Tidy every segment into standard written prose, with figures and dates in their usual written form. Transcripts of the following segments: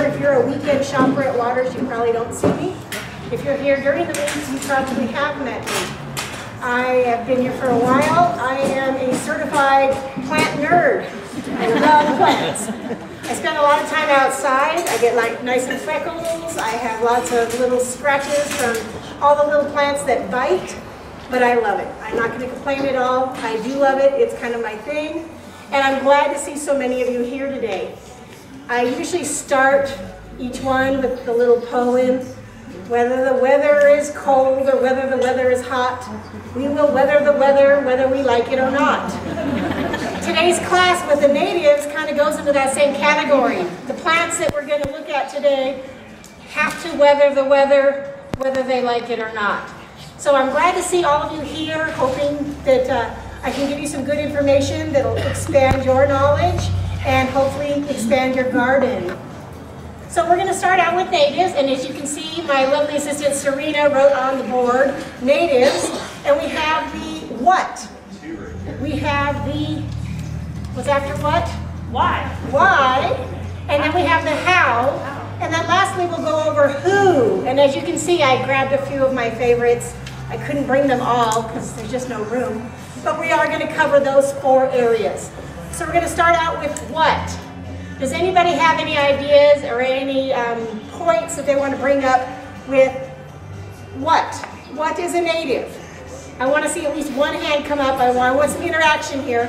if you're a weekend shopper at Waters, you probably don't see me. If you're here during the week, you probably have met me. I have been here for a while. I am a certified plant nerd. I love plants. I spend a lot of time outside. I get like nice and freckles. I have lots of little scratches from all the little plants that bite, but I love it. I'm not going to complain at all. I do love it. It's kind of my thing. And I'm glad to see so many of you here today. I usually start each one with the little poem. Whether the weather is cold or whether the weather is hot, we will weather the weather whether we like it or not. Today's class with the natives kind of goes into that same category. The plants that we're going to look at today have to weather the weather whether they like it or not. So I'm glad to see all of you here, hoping that I can give you some good information that will expand your knowledge and hopefully expand your garden. So we're going to start out with natives, and as you can see, my lovely assistant Serena wrote on the board, natives, and we have the what? We have the, what's after what? Why. Why, and then we have the how, and then lastly we'll go over who, and as you can see, I grabbed a few of my favorites. I couldn't bring them all because there's just no room, but we are going to cover those 4 areas. So we're going to start out with what? Does anybody have any ideas or any points that they want to bring up with what? What is a native? I want to see at least one hand come up. I want some interaction here.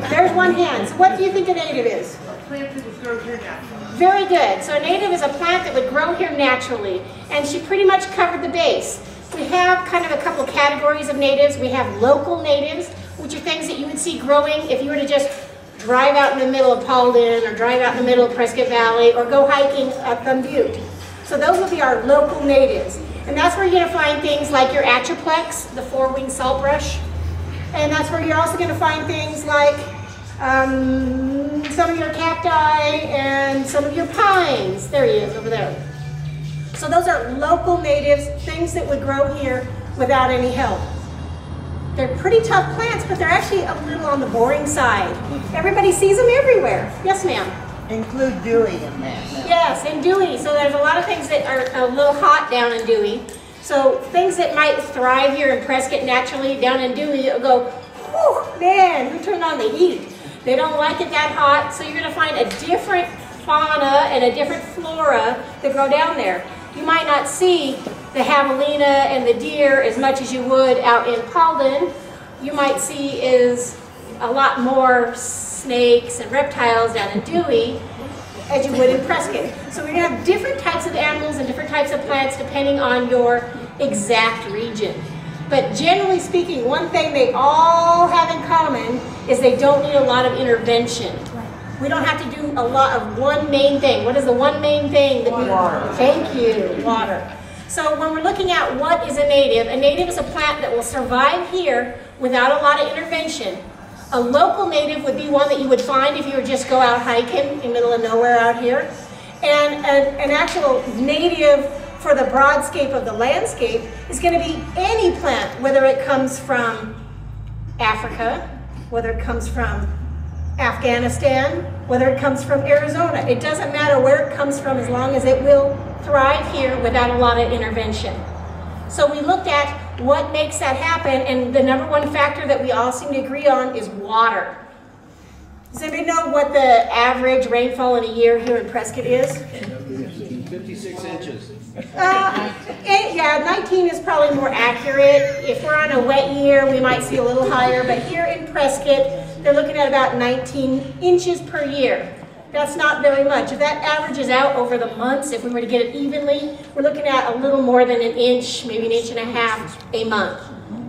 There's one hand. So what do you think a native is? A plant that would grow here naturally. Very good. So a native is a plant that would grow here naturally. And she pretty much covered the base. We have kind of a couple categories of natives. We have local natives, which are things that you would see growing if you were to just drive out in the middle of Paulden or drive out in the middle of Prescott Valley or go hiking up the Butte. So those will be our local natives. And that's where you're going to find things like your Atroplex, the 4-winged saltbrush. And that's where you're also going to find things like some of your cacti and some of your pines. There he is over there. So those are local natives, things that would grow here without any help. They're pretty tough plants, but they're actually a little on the boring side. Everybody sees them everywhere. Yes, ma'am? Include Dewey in that. Yes, and Dewey. So there's a lot of things that are a little hot down in Dewey. So things that might thrive here in Prescott naturally, down in Dewey, you'll go, whew, man, who turned on the heat? They don't like it that hot, so you're going to find a different fauna and a different flora that grow down there. You might not see the javelina and the deer as much as you would out in Paulden. You might see is a lot more snakes and reptiles down in Dewey as you would in Prescott. So we're going to have different types of animals and different types of plants depending on your exact region. But generally speaking, one thing they all have in common is they don't need a lot of intervention. We don't have to do a lot of one main thing. What is the one main thing that Water. Thank you, water. So when we're looking at what is a native is a plant that will survive here without a lot of intervention. A local native would be one that you would find if you were just go out hiking in the middle of nowhere out here. And an actual native for the broadscape of the landscape is going to be any plant, whether it comes from Africa, whether it comes from Afghanistan, whether it comes from Arizona. It doesn't matter where it comes from as long as it will thrive here without a lot of intervention. So we looked at what makes that happen, and the number one factor that we all seem to agree on is water. Does anybody know what the average rainfall in a year here in Prescott is? 56 inches. Yeah, 19 is probably more accurate. If we're on a wet year, we might see a little higher, but here in Prescott, they're looking at about 19 inches per year. That's not very much. If that averages out over the months, if we were to get it evenly, we're looking at a little more than an inch, maybe an inch and a half a month.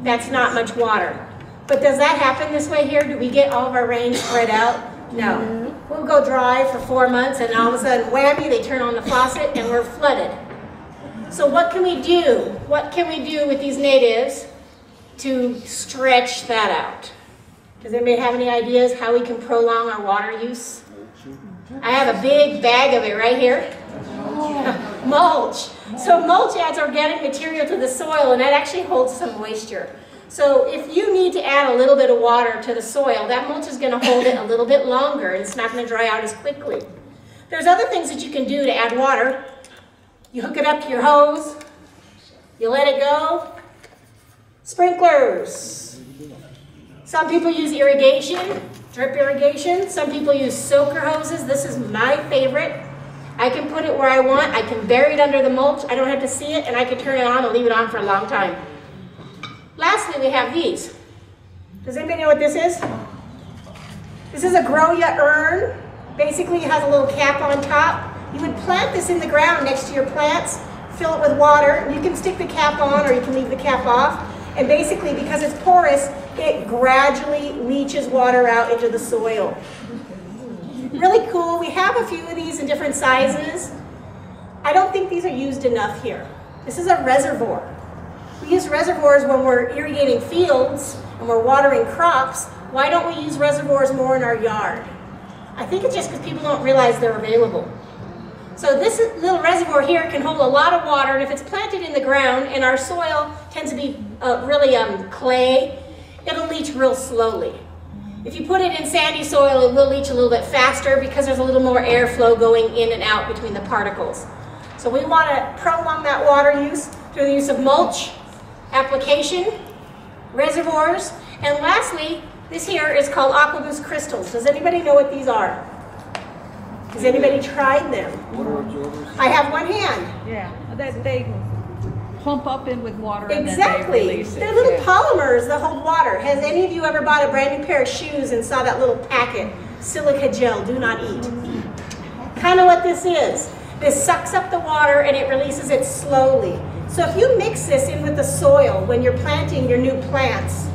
That's not much water. But does that happen this way here? Do we get all of our rain spread out? No. We'll go dry for 4 months and all of a sudden, whammy, they turn on the faucet and we're flooded. So what can we do? What can we do with these natives to stretch that out? Does anybody have any ideas how we can prolong our water use? I have a big bag of it right here. Mulch. So mulch adds organic material to the soil, and that actually holds some moisture. So if you need to add a little bit of water to the soil, that mulch is going to hold it a little bit longer, and it's not going to dry out as quickly. There's other things that you can do to add water. You hook it up to your hose, you let it go. Sprinklers. Some people use irrigation, drip irrigation. Some people use soaker hoses. This is my favorite. I can put it where I want. I can bury it under the mulch. I don't have to see it, and I can turn it on and leave it on for a long time. Lastly, we have these. Does anybody know what this is? This is a grow ya urn. Basically, it has a little cap on top. You would plant this in the ground next to your plants, fill it with water. You can stick the cap on or you can leave the cap off. And basically, because it's porous, it gradually leaches water out into the soil. Really cool. We have a few of these in different sizes. I don't think these are used enough here. This is a reservoir. We use reservoirs when we're irrigating fields and we're watering crops. Why don't we use reservoirs more in our yard? I think it's just because people don't realize they're available. So this little reservoir here can hold a lot of water, and if it's planted in the ground and our soil tends to be really clay, it'll leach real slowly. If you put it in sandy soil, it will leach a little bit faster because there's a little more airflow going in and out between the particles. So we want to prolong that water use through the use of mulch, application, reservoirs, and lastly, this here is called aquaboost crystals. Does anybody know what these are? Has anybody tried them? Water absorbers. I have one hand. Yeah, that they plump up in with water and Exactly. then they release it. They're little Yeah. polymers that hold water. Has any of you ever bought a brand new pair of shoes and saw that little packet? Silica gel, do not eat. Kind of what this is. This sucks up the water and it releases it slowly. So if you mix this in with the soil when you're planting your new plants,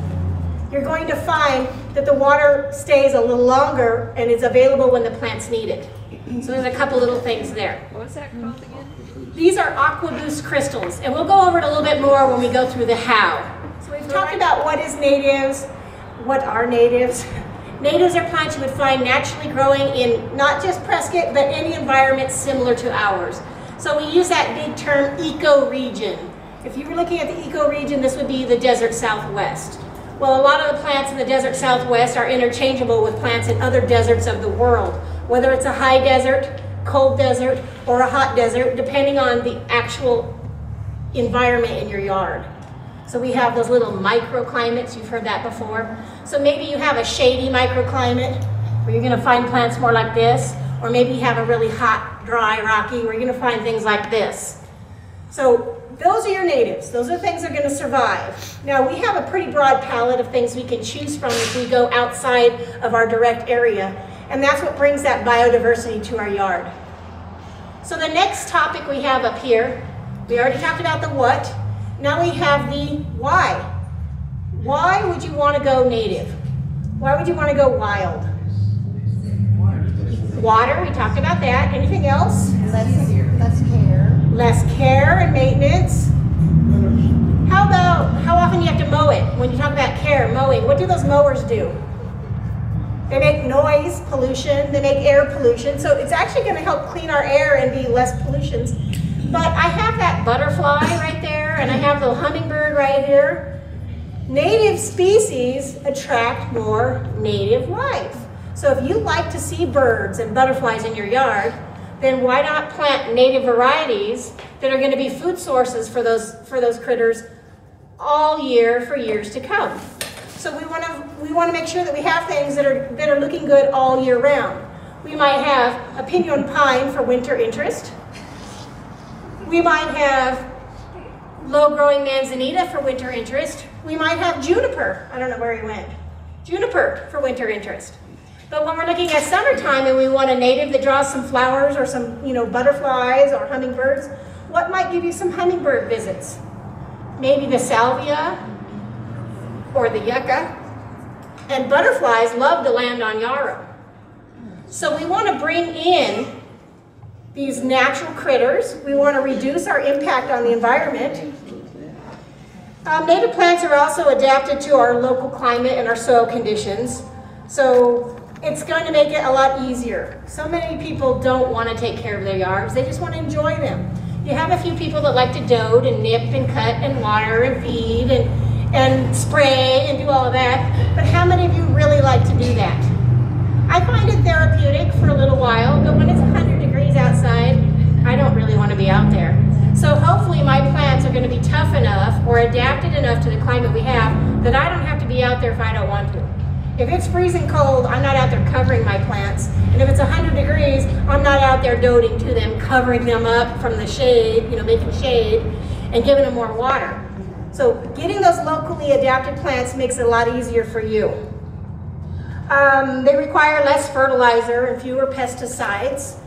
you're going to find that the water stays a little longer and is available when the plants need it. So there's a couple little things there. What's that called again? These are aquaboost crystals, and we'll go over it a little bit more when we go through the how. So we've talked about what is natives, what are natives. Natives are plants you would find naturally growing in not just Prescott, but any environment similar to ours. So we use that big term ecoregion. If you were looking at the ecoregion, this would be the desert Southwest. Well, a lot of the plants in the desert Southwest are interchangeable with plants in other deserts of the world, whether it's a high desert, cold desert, or a hot desert, depending on the actual environment in your yard. So we have those little microclimates, you've heard that before. So maybe you have a shady microclimate where you're gonna find plants more like this, or maybe you have a really hot, dry, rocky where you're gonna find things like this. So those are your natives. Those are things that are going to survive. Now, we have a pretty broad palette of things we can choose from if we go outside of our direct area, and that's what brings that biodiversity to our yard. So the next topic we have up here, we already talked about the what. Now we have the why. Why would you want to go native? Why would you want to go wild? Water, we talked about that. Anything else? Less care. Less care and maintenance. How about how often you have to mow it? When you talk about care, mowing, what do those mowers do? They make noise pollution, they make air pollution, so it's actually going to help clean our air and be less pollutions. But I have that butterfly right there, and I have the hummingbird right here. Native species attract more native life. So if you like to see birds and butterflies in your yard, then why not plant native varieties that are going to be food sources for those critters all year for years to come? So we want to make sure that we have things that are looking good all year round. We might have a pinyon pine for winter interest. We might have low-growing manzanita for winter interest. We might have juniper. I don't know where he went. Juniper for winter interest. But when we're looking at summertime and we want a native that draws some flowers or some, butterflies or hummingbirds, what might give you some hummingbird visits? Maybe the salvia or the yucca. And butterflies love to land on yarrow. So we want to bring in these natural critters. We want to reduce our impact on the environment. Native plants are also adapted to our local climate and our soil conditions. So it's going to make it a lot easier. So many people don't want to take care of their yards. They just want to enjoy them. You have a few people that like to dote and nip and cut and water and feed and spray and do all of that. But how many of you really like to do that? I find it therapeutic for a little while, but when it's 100 degrees outside, I don't really want to be out there. So hopefully my plants are going to be tough enough or adapted enough to the climate we have that I don't have to be out there if I don't want to. If it's freezing cold, I'm not out there covering my plants. And if it's 100 degrees, I'm not out there doting to them, covering them up from the shade, making shade and giving them more water. So getting those locally adapted plants makes it a lot easier for you. They require less fertilizer and fewer pesticides.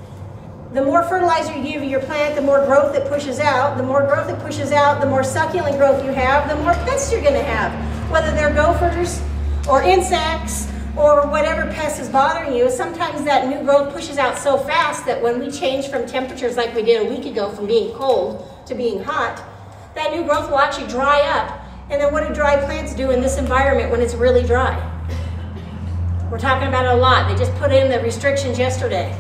The more fertilizer you give your plant, the more growth it pushes out. The more growth it pushes out, the more succulent growth you have, the more pests you're going to have. Whether they're gophers or insects or whatever pest is bothering you, sometimes that new growth pushes out so fast that when we change from temperatures like we did a week ago from being cold to being hot, that new growth will actually dry up. And then what do dry plants do in this environment when it's really dry? We're talking about it a lot. They just put in the restrictions yesterday.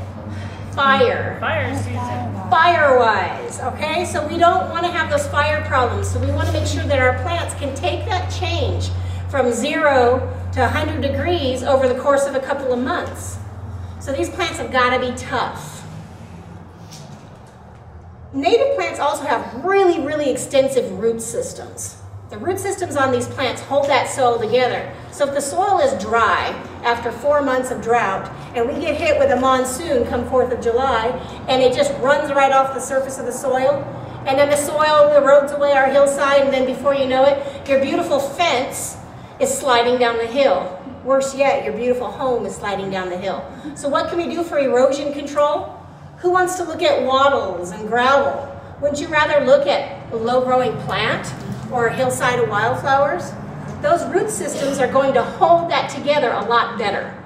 Fire season. Fire-wise, okay? So we don't want to have those fire problems. So we want to make sure that our plants can take that change from 0 to 100 degrees over the course of a couple of months. So these plants have got to be tough. Native plants also have really, really extensive root systems. The root systems on these plants hold that soil together. So if the soil is dry after 4 months of drought and we get hit with a monsoon come 4th of July and it just runs right off the surface of the soil and then the soil erodes away our hillside and then before you know it, your beautiful fence is sliding down the hill. Worse yet, your beautiful home is sliding down the hill. So what can we do for erosion control? Who wants to look at wattles and gravel? Wouldn't you rather look at a low-growing plant or a hillside of wildflowers? Those root systems are going to hold that together a lot better.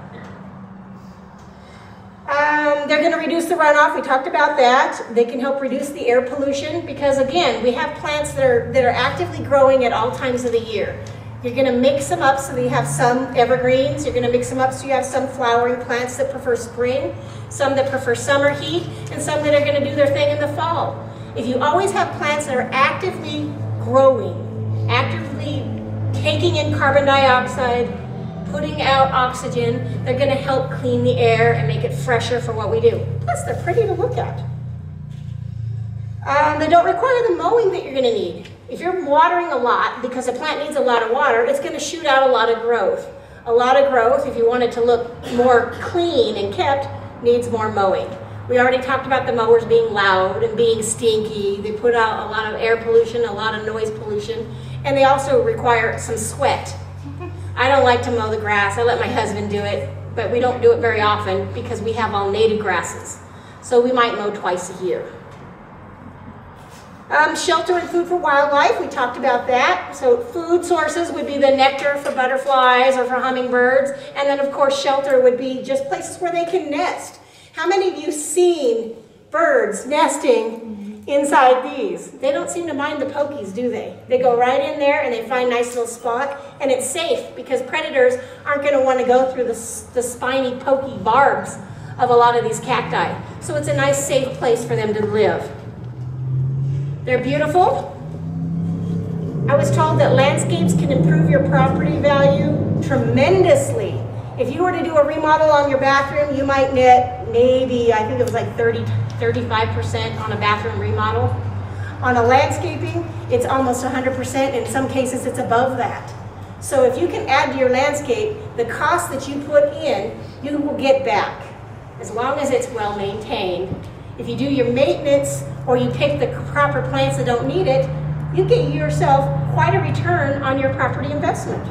They're going to reduce the runoff. We talked about that. They can help reduce the air pollution because, again, we have plants that are actively growing at all times of the year. You're going to mix them up so that you have some evergreens. You're going to mix them up so you have some flowering plants that prefer spring, some that prefer summer heat, and some that are going to do their thing in the fall. If you always have plants that are actively growing, actively taking in carbon dioxide, putting out oxygen, they're going to help clean the air and make it fresher for what we do. Plus, they're pretty to look at. They don't require the mowing that you're going to need. If you're watering a lot, because a plant needs a lot of water, it's going to shoot out a lot of growth. A lot of growth, if you want it to look more clean and kept, needs more mowing. We already talked about the mowers being loud and being stinky. They put out a lot of air pollution, a lot of noise pollution, and they also require some sweat. I don't like to mow the grass. I let my husband do it, but we don't do it very often because we have all native grasses. So we might mow twice a year. Shelter and food for wildlife, we talked about that. So food sources would be the nectar for butterflies or for hummingbirds. And then of course shelter would be just places where they can nest. How many of you seen birds nesting inside these? They don't seem to mind the pokies, do they? They go right in there and they find a nice little spot. And it's safe because predators aren't going to want to go through the spiny, pokey barbs of a lot of these cacti. So it's a nice, safe place for them to live. They're beautiful. I was told that landscapes can improve your property value tremendously. If you were to do a remodel on your bathroom, you might net maybe, I think it was like 35% on a bathroom remodel. On a landscaping, it's almost 100%. In some cases, it's above that. So if you can add to your landscape, the cost that you put in, you will get back, as long as it's well maintained. If you do your maintenance or you pick the proper plants that don't need it, you get yourself quite a return on your property investment.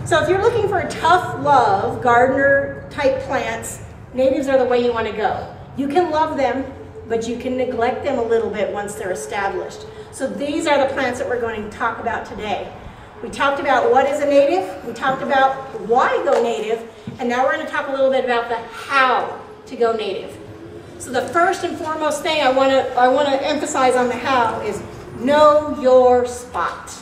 So if you're looking for a tough love, gardener type plants, natives are the way you want to go. You can love them, but you can neglect them a little bit once they're established. So these are the plants that we're going to talk about today. We talked about what is a native, we talked about why go native, and now we're going to talk a little bit about the how to go native. So the first and foremost thing I want to emphasize on the how is know your spot.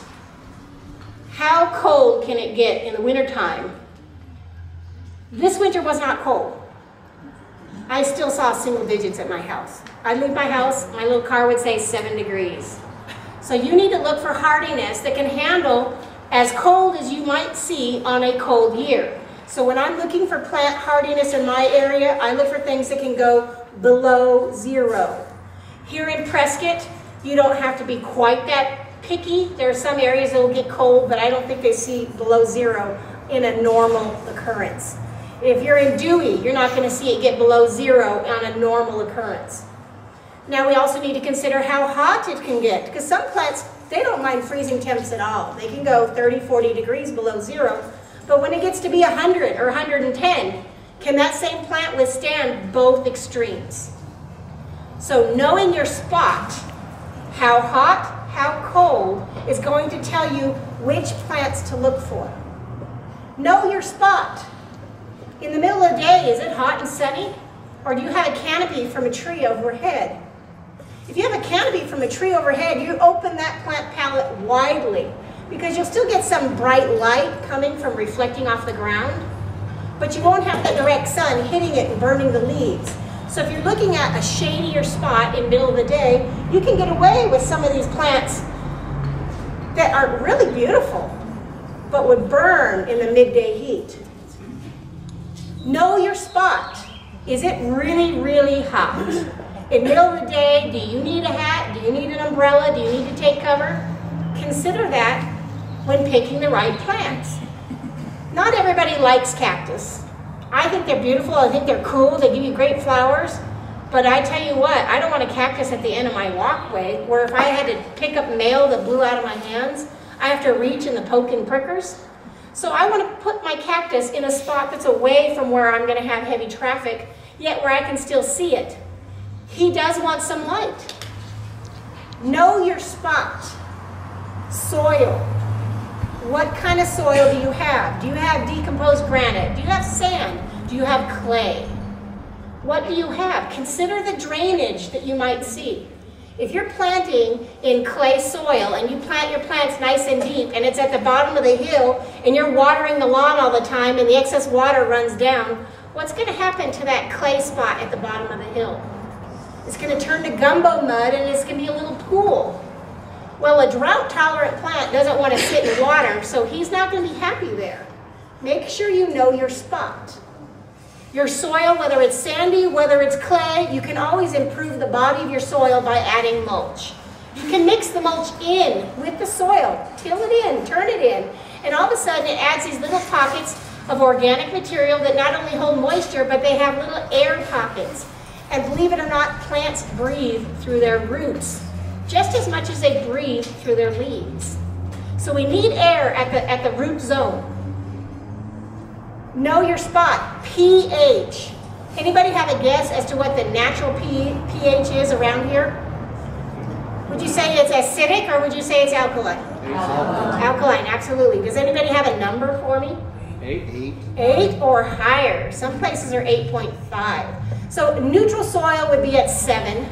How cold can it get in the wintertime? This winter was not cold. I still saw single digits at my house. I'd leave my house, my little car would say 7 degrees. So you need to look for hardiness that can handle as cold as you might see on a cold year. So when I'm looking for plant hardiness in my area, I look for things that can go below 0. Here in Prescott, you don't have to be quite that picky. There are some areas that will get cold, but I don't think they see below 0 in a normal occurrence. If you're in Dewey, you're not going to see it get below 0 on a normal occurrence. Now we also need to consider how hot it can get, because some plants, they don't mind freezing temps at all. They can go 30, 40 degrees below 0, but when it gets to be 100 or 110, can that same plant withstand both extremes? So knowing your spot, how hot, how cold, is going to tell you which plants to look for. Know your spot. In the middle of the day, is it hot and sunny? Or do you have a canopy from a tree overhead? If you have a canopy from a tree overhead, you open that plant palette widely because you'll still get some bright light coming from reflecting off the ground, but you won't have the direct sun hitting it and burning the leaves. So if you're looking at a shadier spot in the middle of the day, you can get away with some of these plants that are really beautiful, but would burn in the midday heat. Know your spot. Is it really, really hot? In the middle of the day, do you need a hat? Do you need an umbrella? Do you need to take cover? Consider that when picking the right plants. Not everybody likes cactus. I think they're beautiful, I think they're cool, they give you great flowers, but I tell you what, I don't want a cactus at the end of my walkway where if I had to pick up mail that blew out of my hands, I have to reach in the poke and prickers. So I want to put my cactus in a spot that's away from where I'm going to have heavy traffic, yet where I can still see it. He does want some light. Know your spot. Soil. What kind of soil do you have? Do you have decomposed granite? Do you have sand? Do you have clay? What do you have? Consider the drainage that you might see. If you're planting in clay soil and you plant your plants nice and deep and it's at the bottom of the hill and you're watering the lawn all the time and the excess water runs down, what's going to happen to that clay spot at the bottom of the hill? It's going to turn to gumbo mud and it's going to be a little pool. Well, a drought-tolerant plant doesn't want to sit in water, so he's not going to be happy there. Make sure you know your spot. Your soil, whether it's sandy, whether it's clay, you can always improve the body of your soil by adding mulch. You can mix the mulch in with the soil, till it in, turn it in, and all of a sudden it adds these little pockets of organic material that not only hold moisture, but they have little air pockets. And believe it or not, plants breathe through their roots just as much as they breathe through their leaves. So we need air at the root zone. Know your spot. pH. Anybody have a guess as to what the natural pH is around here? Would you say it's acidic or would you say it's alkaline? Alkaline, absolutely. Does anybody have a number for me? 8. 8 or higher. Some places are 8.5. So neutral soil would be at 7.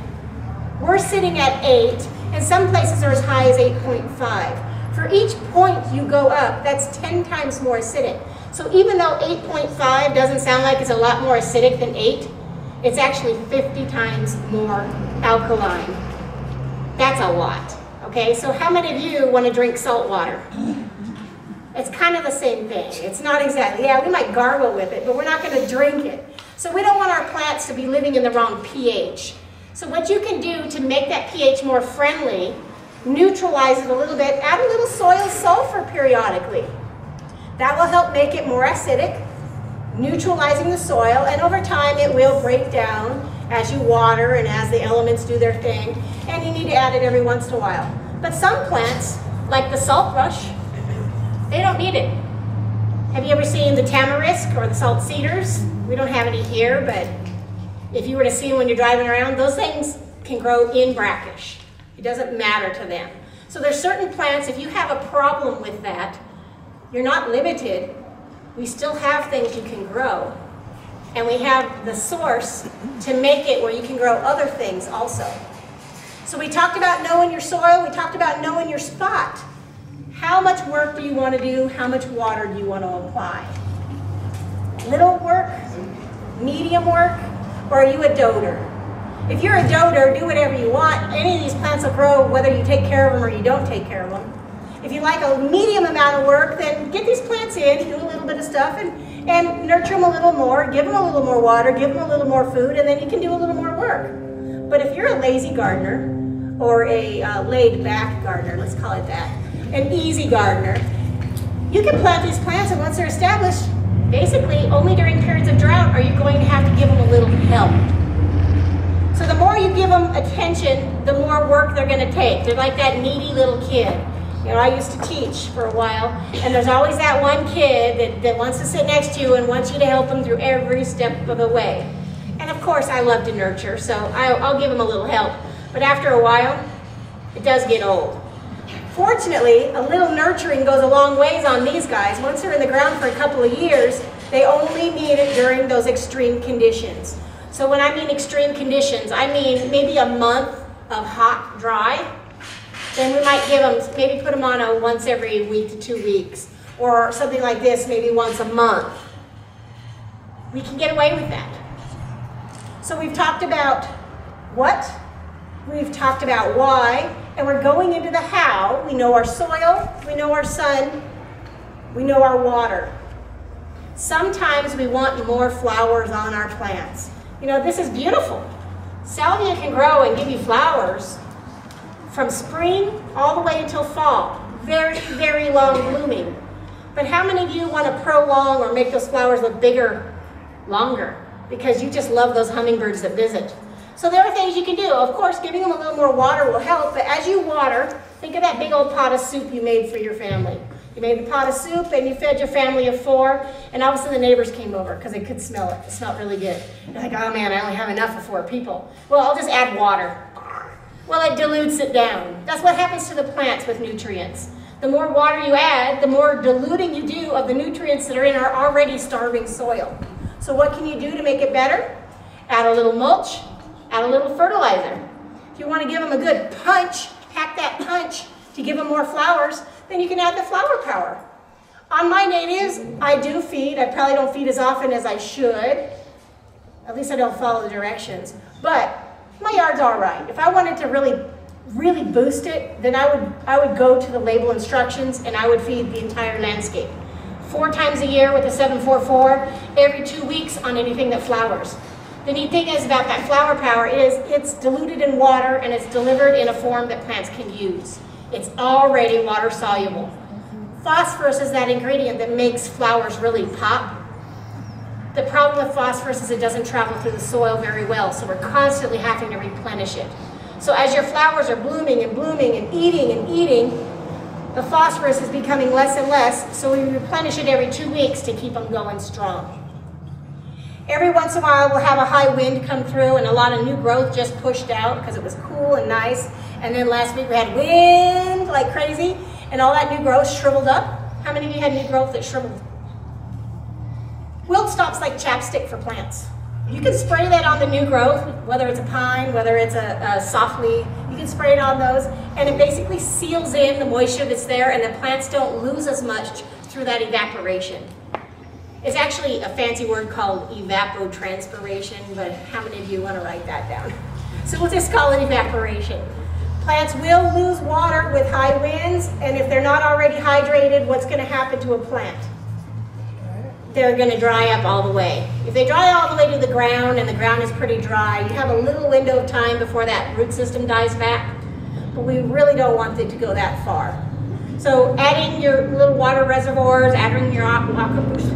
We're sitting at 8, and some places are as high as 8.5. For each point you go up, that's 10 times more acidic. So even though 8.5 doesn't sound like it's a lot more acidic than 8, it's actually 50 times more alkaline. That's a lot, okay? So how many of you want to drink salt water? It's kind of the same thing. It's not exactly, yeah, we might gargle with it, but we're not going to drink it. So we don't want our plants to be living in the wrong pH. So what you can do to make that pH more friendly, neutralize it a little bit, add a little soil sulfur periodically. That will help make it more acidic, neutralizing the soil, and over time it will break down as you water and as the elements do their thing, and you need to add it every once in a while. But some plants, like the salt brush, they don't need it. Have you ever seen the tamarisk or the salt cedars? We don't have any here, but if you were to see them when you're driving around, those things can grow in brackish. It doesn't matter to them. So there's certain plants, if you have a problem with that, you're not limited. We still have things you can grow. And we have the source to make it where you can grow other things also. So we talked about knowing your soil, we talked about knowing your spot. How much work do you want to do? How much water do you want to apply? Little work? Medium work? Or are you a doter? If you're a doter, do whatever you want. Any of these plants will grow whether you take care of them or you don't take care of them. If you like a medium amount of work, then get these plants in, do a little bit of stuff, and and nurture them a little more, give them a little more water, give them a little more food, and then you can do a little more work. But if you're a lazy gardener, or a laid-back gardener, let's call it that, an easy gardener, you can plant these plants, and once they're established, basically only during periods of drought are you going to have to give them a little help. So the more you give them attention, the more work they're going to take. They're like that needy little kid. You know, I used to teach for a while, and there's always that one kid that wants to sit next to you and wants you to help them through every step of the way. And of course, I love to nurture, so I'll give them a little help. But after a while, it does get old. Fortunately, a little nurturing goes a long ways on these guys. Once they're in the ground for a couple of years, they only need it during those extreme conditions. So when I mean extreme conditions, I mean maybe a month of hot, dry. Then we might give them, maybe put them on a once every week to 2 weeks, or something like this, maybe once a month. We can get away with that. So we've talked about what, we've talked about why, and we're going into the how. We know our soil, we know our sun, we know our water. Sometimes we want more flowers on our plants. You know, this is beautiful. Salvia can grow and give you flowers from spring all the way until fall. Very, very long blooming. But how many of you want to prolong or make those flowers look bigger, longer? Because you just love those hummingbirds that visit. So there are things you can do. Of course, giving them a little more water will help, but as you water, think of that big old pot of soup you made for your family. You made the pot of soup and you fed your family of 4, and all of a sudden the neighbors came over because they could smell it. It smelled really good. You're like, oh man, I only have enough for 4 people. Well, I'll just add water. Well, it dilutes it down. That's what happens to the plants with nutrients. The more water you add, the more diluting you do of the nutrients that are in our already starving soil. So what can you do to make it better? Add a little mulch, add a little fertilizer. If you want to give them a good punch, pack that punch to give them more flowers, then you can add the flower power. On my natives, I do feed. I probably don't feed as often as I should. At least I don't follow the directions. But my yard's all right. If I wanted to really boost it, then I would go to the label instructions and I would feed the entire landscape. 4 times a year with a 744, every 2 weeks on anything that flowers. The neat thing is about that flower power is it's diluted in water and it's delivered in a form that plants can use. It's already water soluble. Phosphorus is that ingredient that makes flowers really pop. The problem with phosphorus is it doesn't travel through the soil very well, so we're constantly having to replenish it. So as your flowers are blooming and blooming and eating, the phosphorus is becoming less and less, so we replenish it every 2 weeks to keep them going strong. Every once in a while we'll have a high wind come through and a lot of new growth just pushed out because it was cool and nice. And then last week we had wind like crazy and all that new growth shriveled up. How many of you had new growth that shriveled? Wilt stop's like chapstick for plants. You can spray that on the new growth, whether it's a pine, whether it's a softly, you can spray it on those, and it basically seals in the moisture that's there and the plants don't lose as much through that evaporation. It's actually a fancy word called evapotranspiration, but how many of you want to write that down? So we'll just call it evaporation. Plants will lose water with high winds, and if they're not already hydrated, what's going to happen to a plant? They're going to dry up all the way. If they dry all the way to the ground and the ground is pretty dry, you have a little window of time before that root system dies back, but we really don't want it to go that far. So adding your little water reservoirs, adding your aquaboost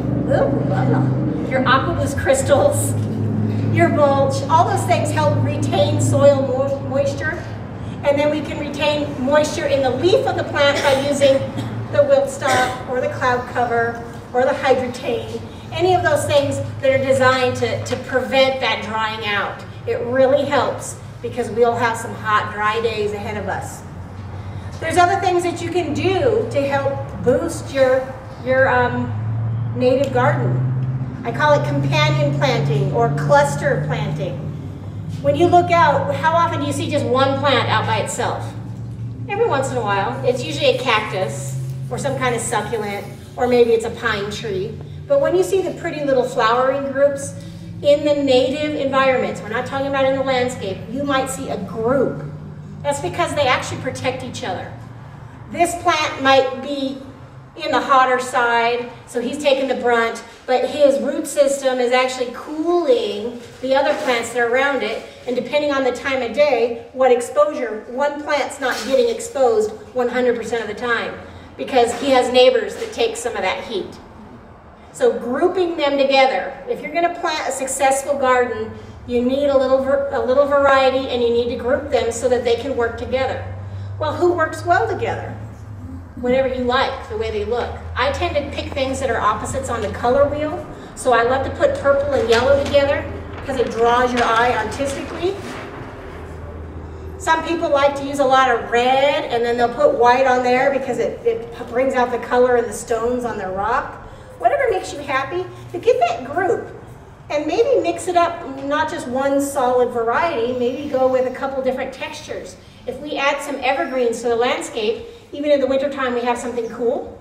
crystals, your mulch, all those things help retain soil moisture, and then we can retain moisture in the leaf of the plant by using the wilt stop or the cloud cover or the hydrotain, any of those things that are designed to prevent that drying out. It really helps because we'll have some hot, dry days ahead of us. There's other things that you can do to help boost your native garden. I call it companion planting or cluster planting. When you look out, how often do you see just one plant out by itself? Every once in a while. It's usually a cactus or some kind of succulent, or maybe it's a pine tree. But when you see the pretty little flowering groups in the native environments, we're not talking about in the landscape, you might see a group. That's because they actually protect each other. This plant might be in the hotter side, so he's taking the brunt, but his root system is actually cooling the other plants that are around it, and depending on the time of day, what exposure, one plant's not getting exposed 100% of the time, because he has neighbors that take some of that heat. So grouping them together, if you're gonna plant a successful garden, you need a little variety, and you need to group them so that they can work together. Well, who works well together? Whatever you like, the way they look. I tend to pick things that are opposites on the color wheel, so I love to put purple and yellow together because it draws your eye artistically. Some people like to use a lot of red, and then they'll put white on there because it brings out the color and the stones on their rock. Whatever makes you happy, but get that group and maybe mix it up, not just one solid variety, maybe go with a couple different textures. If we add some evergreens to the landscape, even in the wintertime, we have something cool.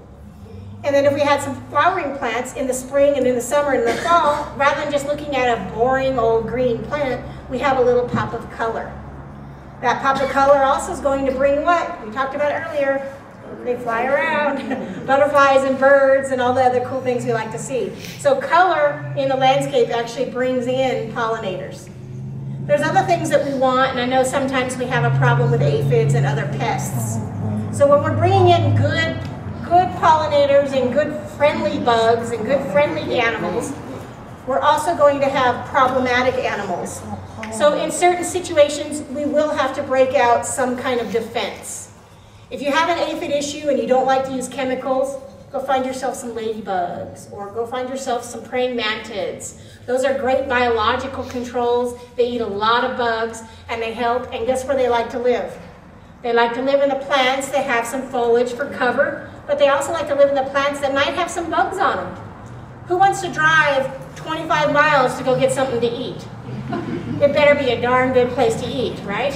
And then if we had some flowering plants in the spring and in the summer and the fall, rather than just looking at a boring old green plant, we have a little pop of color. That pop of color also is going to bring what? We talked about earlier. They fly around. Butterflies and birds and all the other cool things we like to see. So color in the landscape actually brings in pollinators. There's other things that we want, and I know sometimes we have a problem with aphids and other pests. So when we're bringing in good pollinators and good friendly bugs and good friendly animals, we're also going to have problematic animals. So in certain situations, we will have to break out some kind of defense. If you have an aphid issue and you don't like to use chemicals, go find yourself some ladybugs, or go find yourself some praying mantids. Those are great biological controls. They eat a lot of bugs, and they help, and guess where they like to live? They like to live in the plants that have some foliage for cover, but they also like to live in the plants that might have some bugs on them. Who wants to drive 25 miles to go get something to eat? It better be a darn good place to eat, right?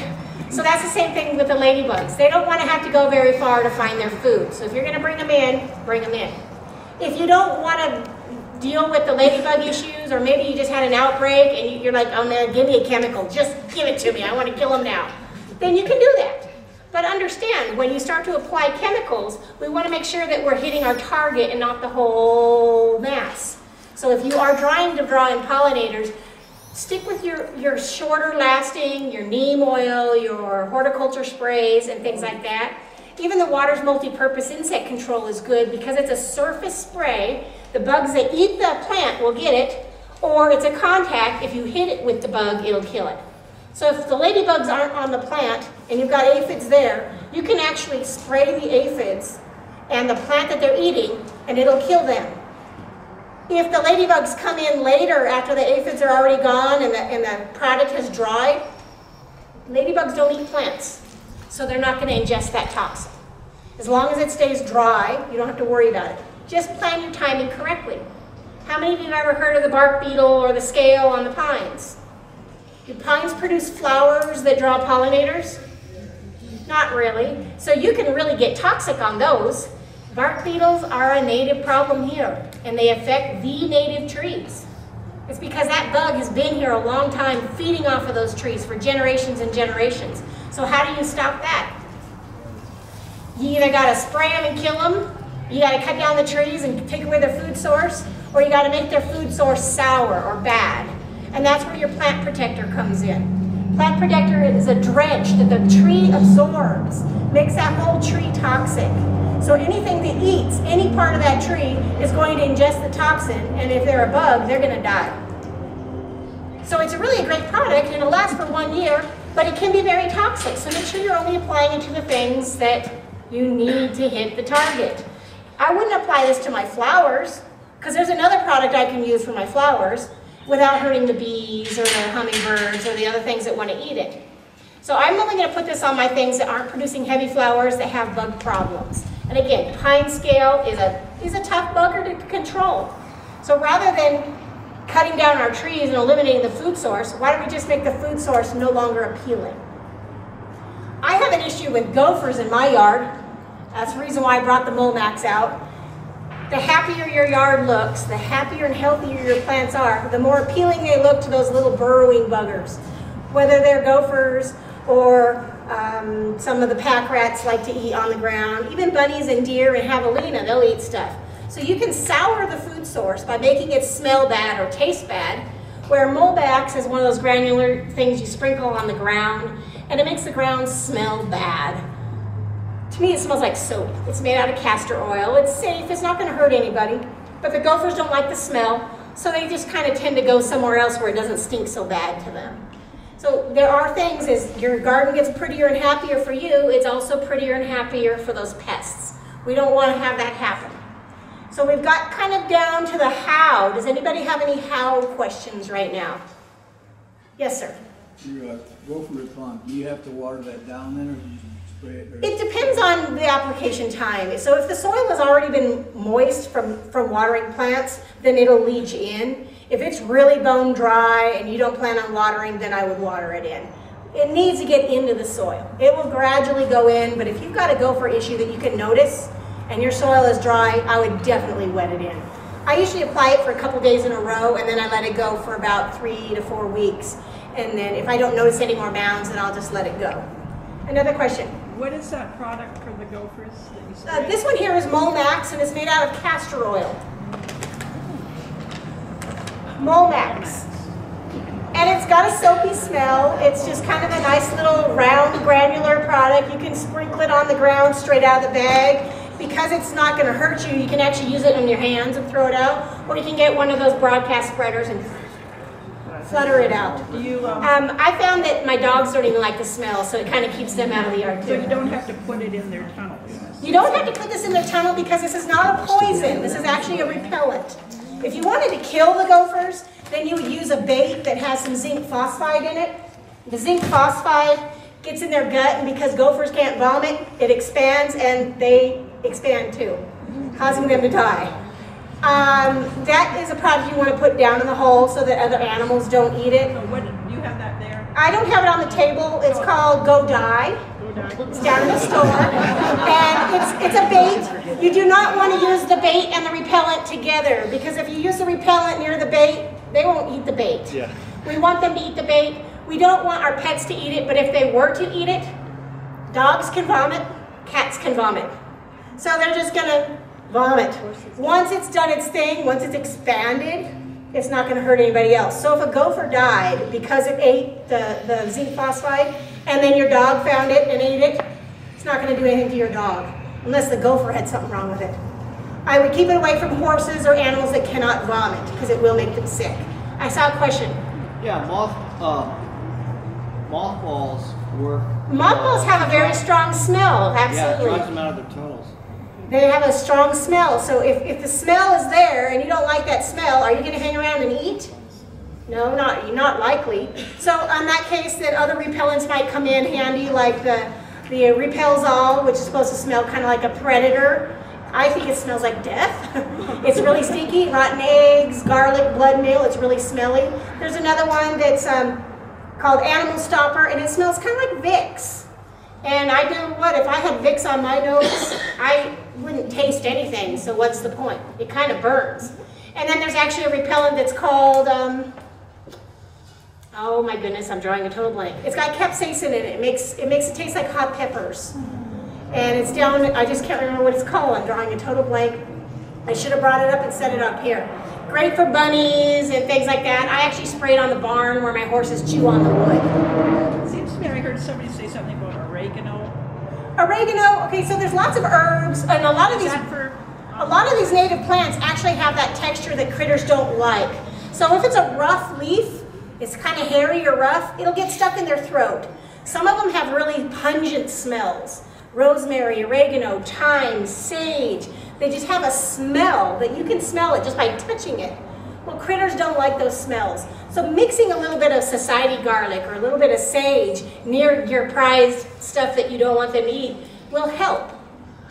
So that's the same thing with the ladybugs. They don't want to have to go very far to find their food. So if you're going to bring them in, bring them in. If you don't want to deal with the ladybug issues, or maybe you just had an outbreak and you're like, oh man, give me a chemical, just give it to me, I want to kill them now, then you can do that. But understand, when you start to apply chemicals, we want to make sure that we're hitting our target and not the whole mass. So if you are trying to draw in pollinators, stick with your shorter lasting, your neem oil, your horticulture sprays and things like that. Even the water's multi-purpose insect control is good because it's a surface spray. The bugs that eat the plant will get it, or it's a contact. If you hit it with the bug, it'll kill it. So if the ladybugs aren't on the plant and you've got aphids there, you can actually spray the aphids and the plant that they're eating, and it'll kill them. If the ladybugs come in later after the aphids are already gone and the product has dried, ladybugs don't eat plants, so they're not going to ingest that toxin. As long as it stays dry, you don't have to worry about it. Just plan your timing correctly. How many of you have ever heard of the bark beetle or the scale on the pines? Do pines produce flowers that draw pollinators? Not really. So you can really get toxic on those. Bark beetles are a native problem here, and they affect the native trees. It's because that bug has been here a long time, feeding off of those trees for generations and generations. So how do you stop that? You either got to spray them and kill them, you got to cut down the trees and take away their food source, or you got to make their food source sour or bad. And that's where your plant protector comes in. Plant protector is a drench that the tree absorbs, makes that whole tree toxic. So anything that eats any part of that tree is going to ingest the toxin, and if they're a bug, they're going to die. So it's really a great product, and it'll last for 1 year, but it can be very toxic. So make sure you're only applying it to the things that you need to hit the target. I wouldn't apply this to my flowers, because there's another product I can use for my flowers without hurting the bees or the hummingbirds or the other things that want to eat it. So I'm only going to put this on my things that aren't producing heavy flowers that have bug problems. And again, pine scale is a tough bugger to control. So rather than cutting down our trees and eliminating the food source, why don't we just make the food source no longer appealing? I have an issue with gophers in my yard. That's the reason why I brought the Molmax out. The happier your yard looks, the happier and healthier your plants are, the more appealing they look to those little burrowing buggers. Whether they're gophers or Some of the pack rats like to eat on the ground. Even bunnies and deer and javelina, they'll eat stuff. So you can sour the food source by making it smell bad or taste bad, where molebacks is one of those granular things you sprinkle on the ground, and it makes the ground smell bad. To me, it smells like soap. It's made out of castor oil. It's safe. It's not going to hurt anybody. But the gophers don't like the smell, so they just kind of tend to go somewhere else where it doesn't stink so bad to them. So there are things, as your garden gets prettier and happier for you, it's also prettier and happier for those pests. We don't want to have that happen. So we've got kind of down to the how. Does anybody have any how questions right now? Yes, sir. Your gopher pond, do you have to water that down then, or do you spray it? Or It depends on the application time. So if the soil has already been moist from watering plants, then it'll leach in. If it's really bone dry and you don't plan on watering, then I would water it in. It needs to get into the soil. It will gradually go in, but if you've got a gopher issue that you can notice and your soil is dry, I would definitely wet it in. I usually apply it for a couple days in a row, and then I let it go for about 3 to 4 weeks. And then if I don't notice any more mounds, then I'll just let it go. Another question. What is that product for the gophers that you spray? This one here is Molmax, and it's made out of castor oil. Molmax. And it's got a soapy smell. It's just kind of a nice little round granular product. You can sprinkle it on the ground straight out of the bag. Because it's not going to hurt you, you can actually use it in your hands and throw it out. Or you can get one of those broadcast spreaders and flutter it out. I found that my dogs don't even like the smell, so it kind of keeps them out of the yard too. So you don't have to put it in their tunnels? You don't have to put this in their tunnel because this is not a poison. This is actually a repellent. If you wanted to kill the gophers, then you would use a bait that has some zinc phosphide in it. The zinc phosphide gets in their gut, and because gophers can't vomit, it expands, and they expand too, causing them to die. That is a product you want to put down in the hole so that other animals don't eat it. So what, you have that there? I don't have it on the table. It's called Go Die. It's down in the store. And it's a bait. You do not want to use the bait and the repellent together, because if you use the repellent near the bait, they won't eat the bait. Yeah. We want them to eat the bait. We don't want our pets to eat it, but if they were to eat it, dogs can vomit, cats can vomit. So they're just gonna vomit. Once it's done its thing, once it's expanded, it's not gonna hurt anybody else. So if a gopher died because it ate the zinc phosphide, and then your dog found it and ate it, it's not gonna do anything to your dog, unless the gopher had something wrong with it. I would keep it away from horses or animals that cannot vomit, because it will make them sick. I saw a question. Yeah, mothballs work. Mothballs have a very strong smell, Yeah, it absolutely. drives them out of their tunnels. They have a strong smell, so if the smell is there and you don't like that smell, are you going to hang around and eat? No, not likely. So on that case, then other repellents might come in handy, like the Repelzol, which is supposed to smell kind of like a predator. I think it smells like death. It's really stinky, rotten eggs, garlic, blood meal, it's really smelly. There's another one that's called Animal Stopper, and it smells kind of like Vicks. And I know what, if I had Vicks on my nose, I wouldn't taste anything, so what's the point? It kind of burns. And then there's actually a repellent that's called, oh my goodness, I'm drawing a total blank. It's got capsaicin in it. It makes it taste like hot peppers. And it's down, I just can't remember what it's called. I'm drawing a total blank. I should have brought it up and set it up here. Great for bunnies and things like that. I actually spray it on the barn where my horses chew on the wood. It seems to me I heard somebody say something about oregano. Oregano, okay, so there's lots of herbs, and a lot of these native plants actually have that texture that critters don't like. So if it's a rough leaf, it's kind of hairy or rough, it'll get stuck in their throat. Some of them have really pungent smells. Rosemary, oregano, thyme, sage. They just have a smell that you can smell it just by touching it. Well, critters don't like those smells. So mixing a little bit of society garlic or a little bit of sage near your prized stuff that you don't want them to eat will help.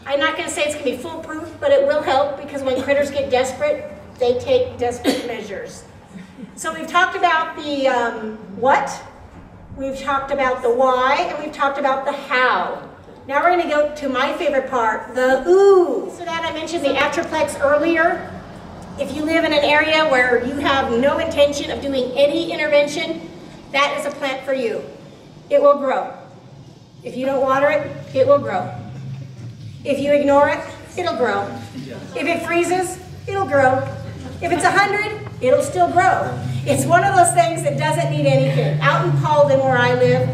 I'm not going to say it's going to be foolproof, but it will help, because when critters get desperate, they take desperate measures. So we've talked about the what, we've talked about the why, and we've talked about the how. Now we're going to go to my favorite part, the who. So that I mentioned the Atroplex earlier. If you live in an area where you have no intention of doing any intervention, that is a plant for you. It will grow. If you don't water it, it will grow. If you ignore it, it'll grow. If it freezes, it'll grow. If it's 100, it'll still grow. It's one of those things that doesn't need anything. Out in Paulden, where I live,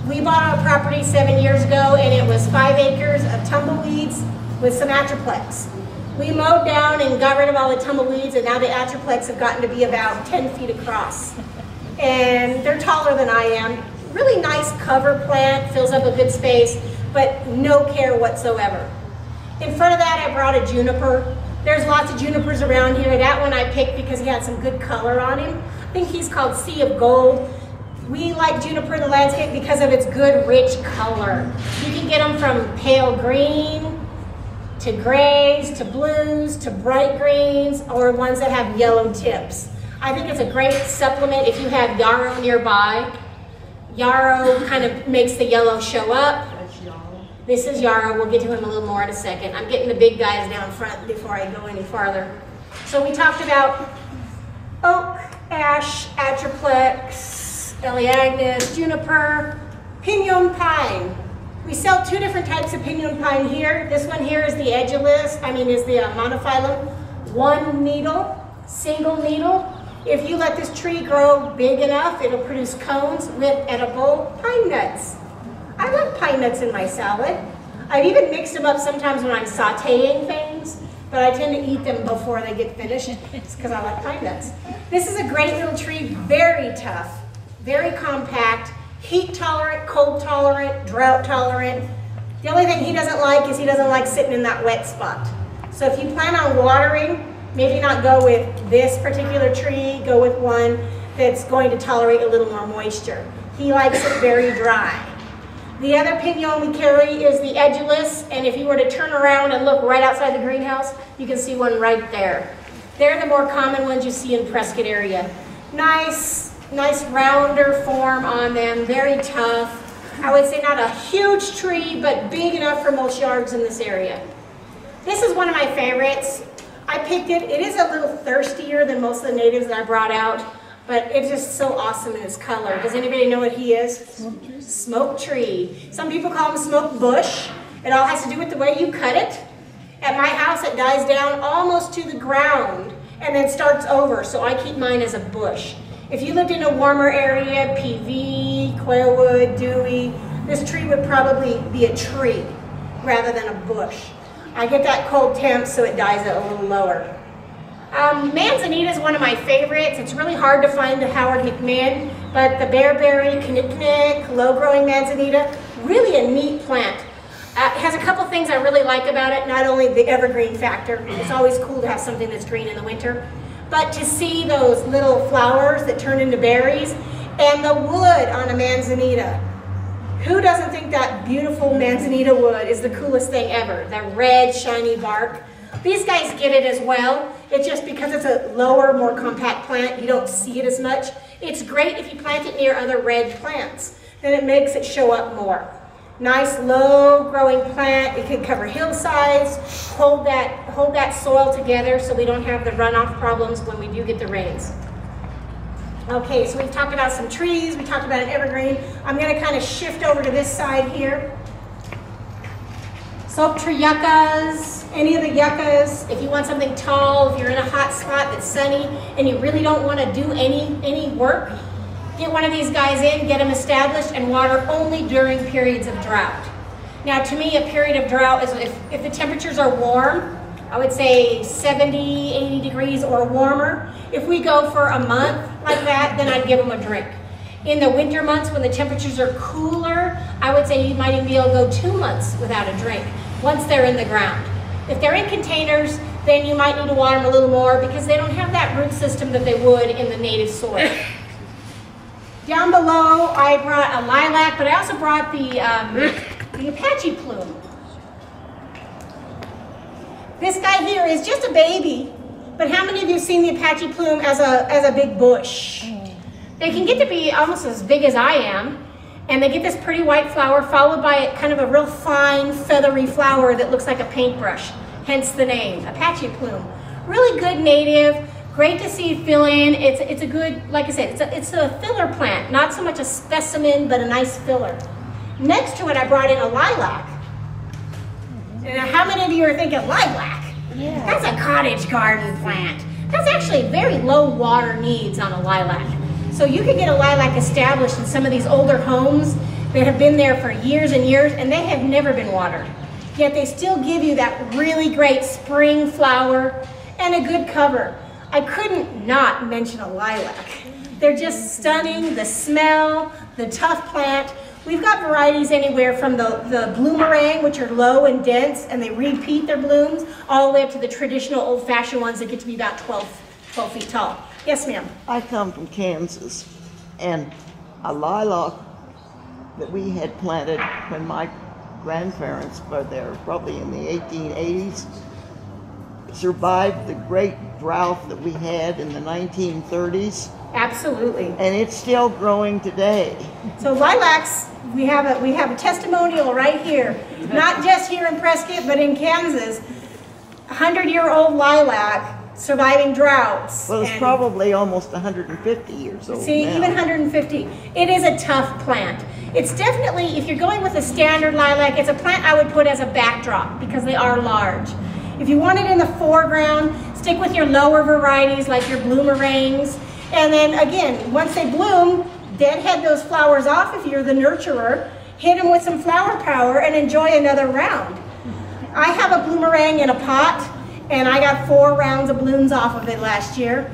we bought a property 7 years ago, and it was 5 acres of tumbleweeds with some atroplex. We mowed down and got rid of all the tumbleweeds, and now the atroplex have gotten to be about 10 feet across. And they're taller than I am. Really nice cover plant, fills up a good space, but no care whatsoever. In front of that, I brought a juniper. There's lots of junipers around here. That one I picked because he had some good color on him. I think he's called Sea of Gold. We like juniper in the landscape because of its good, rich color. You can get them from pale green to grays to blues to bright greens, or ones that have yellow tips. I think it's a great supplement if you have yarrow nearby. Yarrow kind of makes the yellow show up. This is yarrow. We'll get to him a little more in a second. I'm getting the big guys down front before I go any farther. So we talked about oak, ash, atroplex, Elaeagnus, juniper, pinon pine. We sell 2 different types of pinon pine here. This one here is the is the monophyllum, 1 needle, single needle. If you let this tree grow big enough, it'll produce cones with edible pine nuts. I love pine nuts in my salad. I've even mixed them up sometimes when I'm sauteing things, but I tend to eat them before they get finished. It's because I like pine nuts. This is a great little tree, very tough, very compact, heat tolerant, cold tolerant, drought tolerant. The only thing he doesn't like is he doesn't like sitting in that wet spot. So if you plan on watering, maybe not go with this particular tree, go with one that's going to tolerate a little more moisture. He likes it very dry. The other pinon we carry is the edulous, and if you were to turn around and look right outside the greenhouse, you can see one right there. They're the more common ones you see in Prescott area. Nice rounder form on them, very tough. I would say not a huge tree, but big enough for most yards in this area. This is one of my favorites. I picked it. It is a little thirstier than most of the natives that I brought out, but it's just so awesome in its color. Does anybody know what he is? Smoke tree. Smoke tree. Some people call him smoke bush. It all has to do with the way you cut it. At my house, it dies down almost to the ground and then starts over, so I keep mine as a bush. If you lived in a warmer area, PV, Quailwood, Dewey, this tree would probably be a tree rather than a bush. I get that cold temp, so it dies a little lower. Manzanita is one of my favorites. It's really hard to find the Howard McMahon, but the bearberry, knick-knick, low-growing manzanita, really a neat plant. It has a couple things I really like about it, not only the evergreen factor. It's always cool to have something that's green in the winter, but to see those little flowers that turn into berries, and the wood on a manzanita. Who doesn't think that beautiful manzanita wood is the coolest thing ever? The red, shiny bark. These guys get it as well. It's just because it's a lower, more compact plant, you don't see it as much. It's great if you plant it near other red plants. Then it makes it show up more. Nice, low-growing plant. It can cover hillsides, hold that soil together so we don't have the runoff problems when we do get the rains. Okay, so we've talked about some trees, we talked about an evergreen. I'm going to kind of shift over to this side here. Soap tree yuccas, any of the yuccas. If you want something tall, if you're in a hot spot that's sunny and you really don't want to do any work, get one of these guys in, get them established, and water only during periods of drought. Now, to me, a period of drought is if the temperatures are warm, I would say 70, 80 degrees or warmer. If we go for a month like that, then I'd give them a drink. In the winter months when the temperatures are cooler, I would say you might even be able to go 2 months without a drink once they're in the ground. If they're in containers, then you might need to water them a little more because they don't have that root system that they would in the native soil. Down below, I brought a lilac, but I also brought the Apache plume. This guy here is just a baby, but how many of you have seen the Apache plume as a big bush? They can get to be almost as big as I am, and they get this pretty white flower followed by kind of a real fine, feathery flower that looks like a paintbrush, hence the name, Apache plume. Really good native. Great to see fill in. It's a good, like I said, it's a filler plant, not so much a specimen, but a nice filler. Next to it, I brought in a lilac. And how many of you are thinking lilac? Yeah. That's a cottage garden plant. That's actually very low water needs on a lilac. So you can get a lilac established in some of these older homes that have been there for years and years, and they have never been watered. Yet they still give you that really great spring flower and a good cover. I couldn't not mention a lilac. They're just stunning, the smell, the tough plant. We've got varieties anywhere from the bloomerang, which are low and dense, and they repeat their blooms, all the way up to the traditional old-fashioned ones that get to be about 12 feet tall. Yes, ma'am. I come from Kansas, and a lilac that we had planted when my grandparents were there, probably in the 1880s, survived the great drought that we had in the 1930s. Absolutely. And it's still growing today. So lilacs, we have a testimonial right here, not just here in Prescott, but in Kansas. 100-year-old lilac surviving droughts. Well, it's probably almost 150 years old See, now. even 150. It is a tough plant. It's definitely, if you're going with a standard lilac, it's a plant I would put as a backdrop because they are large. If you want it in the foreground, stick with your lower varieties like your bloomerangs. And then again, once they bloom, deadhead those flowers off if you're the nurturer, hit them with some flower power and enjoy another round. I have a bloomerang in a pot, and I got 4 rounds of blooms off of it last year.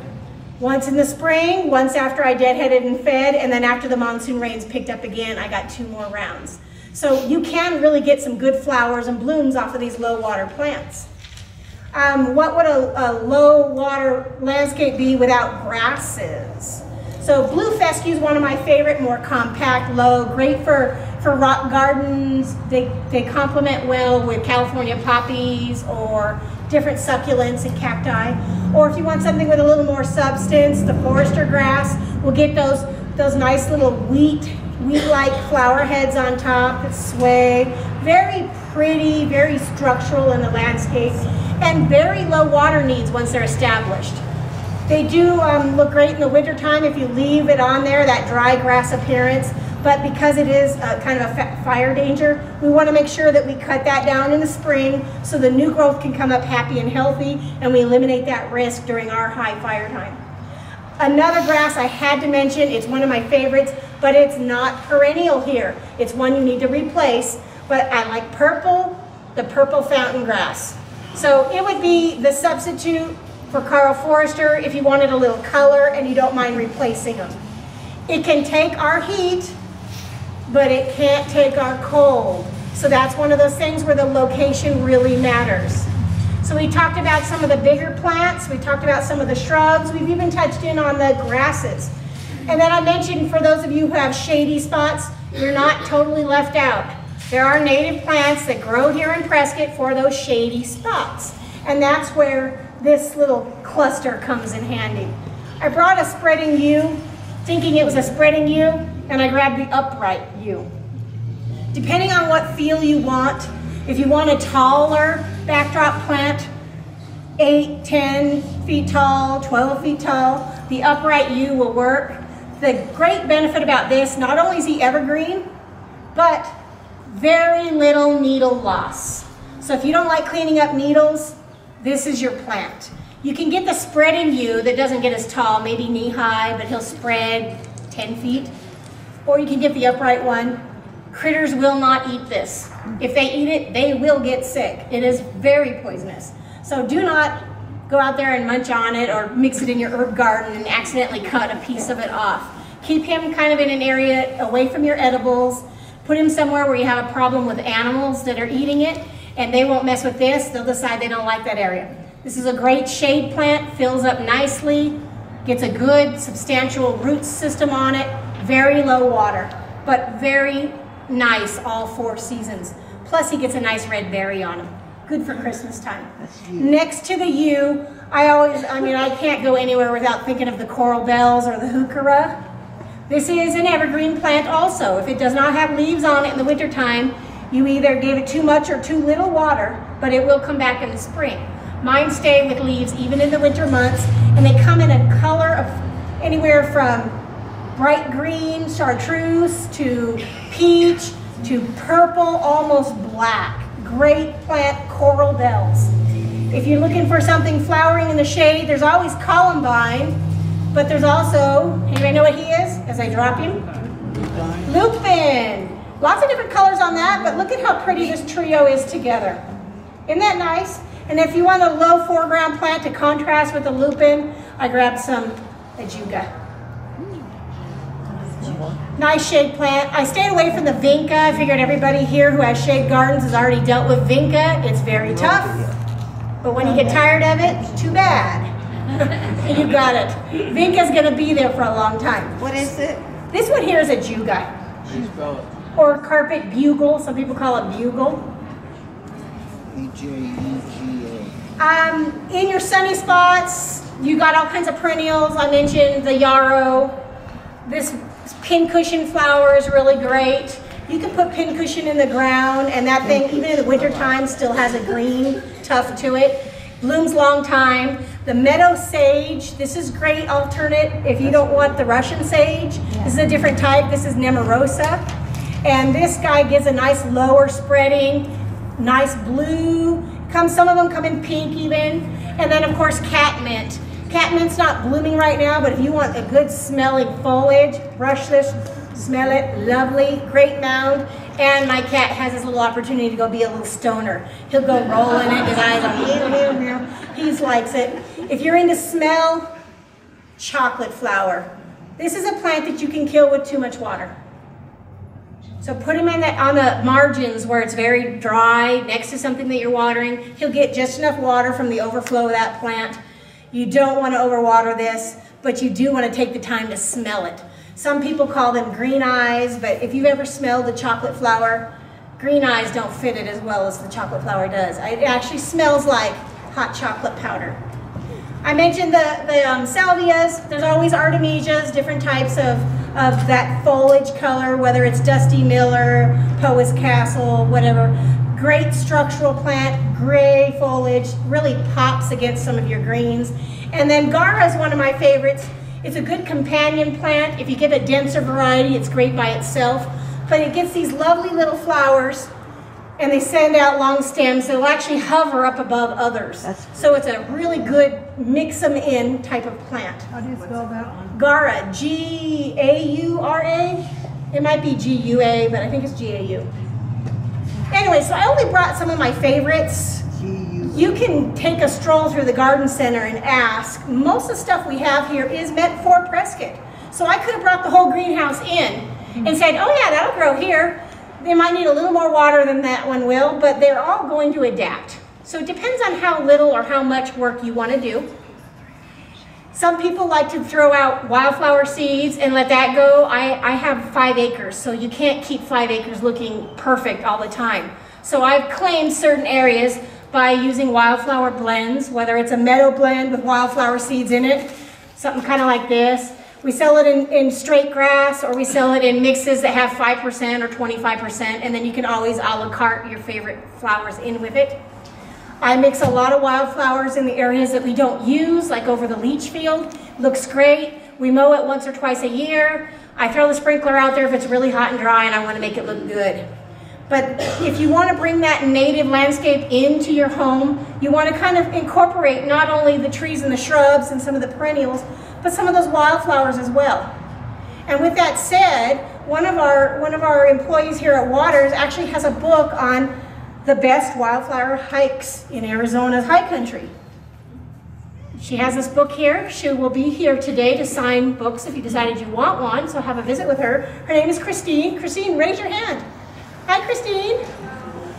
Once in the spring, once after I deadheaded and fed, and then after the monsoon rains picked up again, I got 2 more rounds. So you can really get some good flowers and blooms off of these low water plants. What would a low water landscape be without grasses? So blue fescue is one of my favorite, more compact, low, great for rock gardens. They complement well with California poppies or different succulents and cacti. Or if you want something with a little more substance, the forester grass will get those nice little wheat-like flower heads on top that sway. Very pretty, very structural in the landscape, and very low water needs once they're established. They do look great in the wintertime if you leave it on there, that dry grass appearance, but because it is kind of a fire danger, we want to make sure that we cut that down in the spring so the new growth can come up happy and healthy, and we eliminate that risk during our high fire time. Another grass I had to mention, it's one of my favorites, but it's not perennial here. It's one you need to replace, but I like the purple fountain grass. So it would be the substitute for Carl Forester if you wanted a little color and you don't mind replacing them. It can take our heat, but it can't take our cold. So that's one of those things where the location really matters. So we talked about some of the bigger plants, we talked about some of the shrubs, we've even touched in on the grasses. And then I mentioned for those of you who have shady spots, you're not totally left out. There are native plants that grow here in Prescott for those shady spots. And that's where this little cluster comes in handy. I brought a spreading yew, thinking it was a spreading yew, and I grabbed the upright yew. Depending on what feel you want, if you want a taller backdrop plant, 8, 10 feet tall, 12 feet tall, the upright yew will work. The great benefit about this, not only is he evergreen, but very little needle loss. So if you don't like cleaning up needles, this is your plant. You can get the spreading yew that doesn't get as tall, maybe knee high, but he'll spread 10 feet. Or you can get the upright one. Critters will not eat this. If they eat it, they will get sick. It is very poisonous. So do not go out there and munch on it or mix it in your herb garden and accidentally cut a piece of it off. Keep him kind of in an area away from your edibles. Put him somewhere where you have a problem with animals that are eating it, and they won't mess with this. They'll decide they don't like that area. This is a great shade plant, fills up nicely, gets a good substantial root system on it, very low water, but very nice all 4 seasons. Plus he gets a nice red berry on him. Good for Christmas time. Next to the yew, I can't go anywhere without thinking of the coral bells or the heuchera. This is an evergreen plant also. If it does not have leaves on it in the wintertime, you either gave it too much or too little water, but it will come back in the spring. Mine stay with leaves even in the winter months, and they come in a color of anywhere from bright green chartreuse to peach, to purple, almost black. Great plant, coral bells. If you're looking for something flowering in the shade, there's always columbine, but there's also, anybody know what he is as I drop him? Lupin. Lots of different colors on that, but look at how pretty this trio is together. Isn't that nice? And if you want a low foreground plant to contrast with the lupin, I grabbed some ajuga. Nice shade plant. I stayed away from the vinca. I figured everybody here who has shade gardens has already dealt with vinca. It's very tough, but when you get tired of it, too bad. You got it. Vinca's gonna be there for a long time. What is it? This one here is ajuga, or carpet bugle. Some people call it bugle. E-J-E-G-A. In your sunny spots, you got all kinds of perennials. I mentioned the yarrow. This pincushion flower is really great. You can put pincushion in the ground, and that thing, even in the wintertime, still has a green tuft to it. Blooms long time. The meadow sage, this is great alternate if you don't want the Russian sage. This is a different type. This is Nemorosa. And this guy gives a nice lower spreading, nice blue. Some of them come in pink even. And then of course catmint. Catmint's not blooming right now, but if you want a good smelling foliage, brush this, smell it, lovely, great mound. And my cat has his little opportunity to go be a little stoner. He'll go roll in it, his eyes on he likes it. If you're into smell, chocolate flower. This is a plant that you can kill with too much water. So put him in on the margins where it's very dry, next to something that you're watering. He'll get just enough water from the overflow of that plant. You don't want to overwater this, but you do want to take the time to smell it. Some people call them green eyes, but if you've ever smelled the chocolate flower, green eyes don't fit it as well as the chocolate flower does. It actually smells like hot chocolate powder. I mentioned the salvias. There's always artemisias, different types of that foliage color, whether it's Dusty Miller, Poes Castle, whatever. Great structural plant, gray foliage, really pops against some of your greens. And then Gara is one of my favorites. It's a good companion plant. If you get a denser variety, it's great by itself. But it gets these lovely little flowers, and they send out long stems that will actually hover up above others. So it's a really good mix them in type of plant. How do you spell that one? Gara, G-A-U-R-A. It might be G-U-A, but I think it's G-A-U. Anyway, so I only brought some of my favorites. You can take a stroll through the garden center and ask. Most of the stuff we have here is meant for Prescott. So I could have brought the whole greenhouse in and said, oh yeah, that'll grow here. They might need a little more water than that one will, but they're all going to adapt. So it depends on how little or how much work you want to do. Some people like to throw out wildflower seeds and let that go. I have 5 acres, so you can't keep 5 acres looking perfect all the time. So I've claimed certain areas by using wildflower blends, whether it's a meadow blend with wildflower seeds in it, something kind of like this. We sell it in straight grass, or we sell it in mixes that have 5% or 25%, and then you can always a la carte your favorite flowers in with it. I mix a lot of wildflowers in the areas that we don't use, like over the leach field. Looks great. We mow it once or twice a year. I throw the sprinkler out there if it's really hot and dry and I want to make it look good. But if you want to bring that native landscape into your home, you want to kind of incorporate not only the trees and the shrubs and some of the perennials, but some of those wildflowers as well. And with that said, one of our employees here at Waters actually has a book on the best wildflower hikes in Arizona's high country. She has this book here. She will be here today to sign books if you decided you want one, so have a visit with her. Her name is Christine. Christine, raise your hand. Hi, Christine.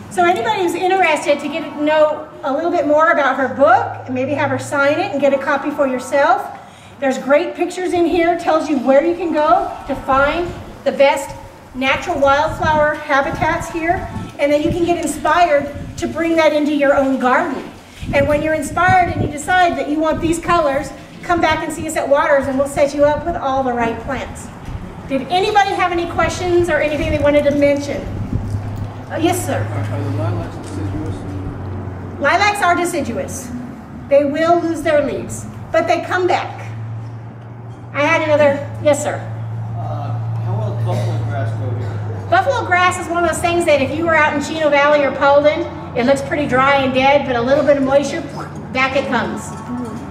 So anybody who's interested to get to know a little bit more about her book, and maybe have her sign it and get a copy for yourself. There's great pictures in here, tells you where you can go to find the best natural wildflower habitats here, and then you can get inspired to bring that into your own garden. And when you're inspired and you decide that you want these colors, come back and see us at Waters and we'll set you up with all the right plants. Did anybody have any questions or anything they wanted to mention? Yes, sir. Are the lilacs deciduous? Lilacs are deciduous. They will lose their leaves, but they come back. I had another, yes, sir. How well does buffalo grass grow here? buffalo grass is one of those things that if you were out in Chino Valley or Paulden, it looks pretty dry and dead, but a little bit of moisture, back it comes.